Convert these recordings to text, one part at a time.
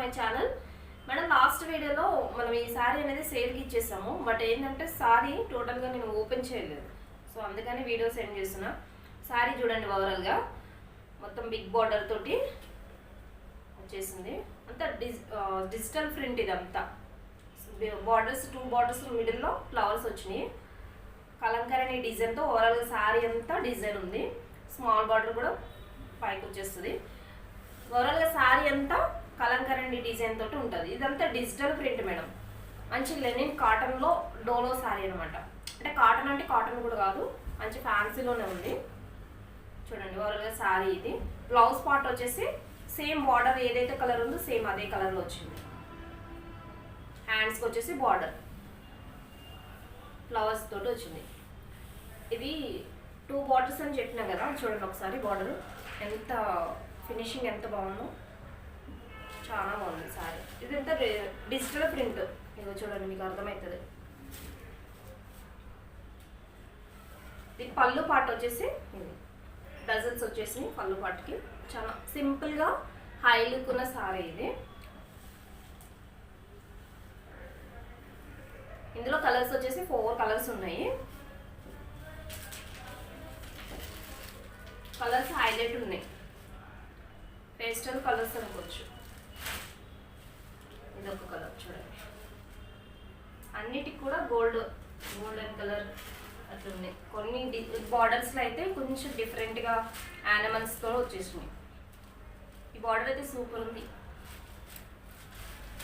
My channel. Madam last వీడియోలో మనం ఈ సారీ అనేది సేల్కి ఇచ్చేసాము. బట్ ఏంటంటే సారీ టోటల్గా నేను ఓపెన్ చేయలేదు, సో అందుకని వీడియో సెండ్ చేస్తున్నా. సారీ చూడండి, ఓవరాల్గా మొత్తం బిగ్ బార్డర్ తోటి వచ్చేసింది. అంతా డిజిటల్ ప్రింట్. ఇదంతా బార్డర్స్, 2 బార్డర్స్ మిడిల్లో ఫ్లవర్స్ వచ్చినాయి. కలంకారీ డిజైన్తో ఓవరాల్గా సారీ అంతా డిజైన్ ఉంది. స్మాల్ బార్డర్ కూడా పైకి వచ్చేస్తుంది. ఓవరాల్గా సారీ అంతా కలంకారీ డిజైన్ తోటి ఉంటుంది. ఇదంతా డిజిటల్ ప్రింట్ మేడం. మంచి లెనిన్ కాటన్లో డోలో సారీ అనమాట. అంటే కాటన్ అంటే కాటన్ కూడా కాదు, మంచి ఫ్యాన్సీలోనే ఉంది. చూడండి ఓవరాల్గా సారీ ఇది. బ్లౌజ్ పార్ట్ వచ్చేసి సేమ్ బార్డర్ ఏదైతే కలర్ ఉందో సేమ్ అదే కలర్లో వచ్చింది. హ్యాండ్స్కి వచ్చేసి బార్డర్ ఫ్లవర్స్ తోటి వచ్చింది. ఇది 2 బార్డర్స్ అని చెప్పినా కదా, చూడండి ఒకసారి బార్డర్ ఎంత ఫినిషింగ్ ఎంత బాగుందో, చాలా బాగుంది సారీ. ఇదంతా డిజిటల్ ప్రింట్. ఇదో చూడండి, మీకు అర్థమవుతుంది. ఇది పళ్ళు పార్ట్ వచ్చేసి ఇది డజన్స్ వచ్చేసి పళ్ళు పార్ట్కి చాలా సింపుల్గా హై లుక్ ఉన్న సారీ ఇది. ఇందులో కలర్స్ వచ్చేసి 4 కలర్స్ ఉన్నాయి. కలర్స్ హైలైట్ ఉన్నాయి, పేస్టల్ కలర్స్ అనుకోవచ్చు. ఇదొక కలర్ చూడండి. అన్నిటికి కూడా గోల్డెన్ కలర్ అట్లున్నాయి. కొన్ని బార్డర్స్లో అయితే కొంచెం డిఫరెంట్గా యానిమల్స్తో వచ్చేసినాయి. ఈ బార్డర్ అయితే సూపర్ ఉంది.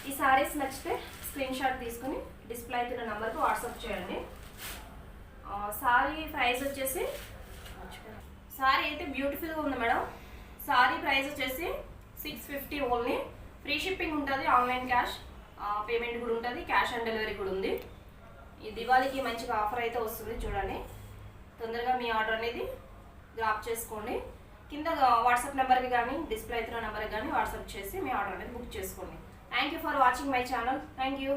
ఈ సారీస్ నచ్చితే స్క్రీన్ షాట్ తీసుకుని డిస్ప్లే అవుతున్న నెంబర్కి వాట్సాప్ చేయండి. సారీ ప్రైస్ వచ్చేసి, సారీ అయితే బ్యూటిఫుల్గా ఉంది మేడం. సారీ ప్రైస్ వచ్చేసి 650 ఓన్లీ. ఫ్రీ షిప్పింగ్ ఉంటుంది, ఆన్లైన్ క్యాష్ పేమెంట్ కూడా ఉంటుంది, క్యాష్ ఆన్ డెలివరీ కూడా ఉంది. ఈ దివాళీకి మంచిగా ఆఫర్ అయితే వస్తుంది, చూడండి. తొందరగా మీ ఆర్డర్ అనేది గ్రాప్ చేసుకోండి. కింద వాట్సాప్ నెంబర్కి కానీ డిస్ప్లే అవుతున్న నెంబర్కి కానీ వాట్సాప్ చేసి మీ ఆర్డర్ అనేది బుక్ చేసుకోండి. Thank you for watching my channel. Thank you.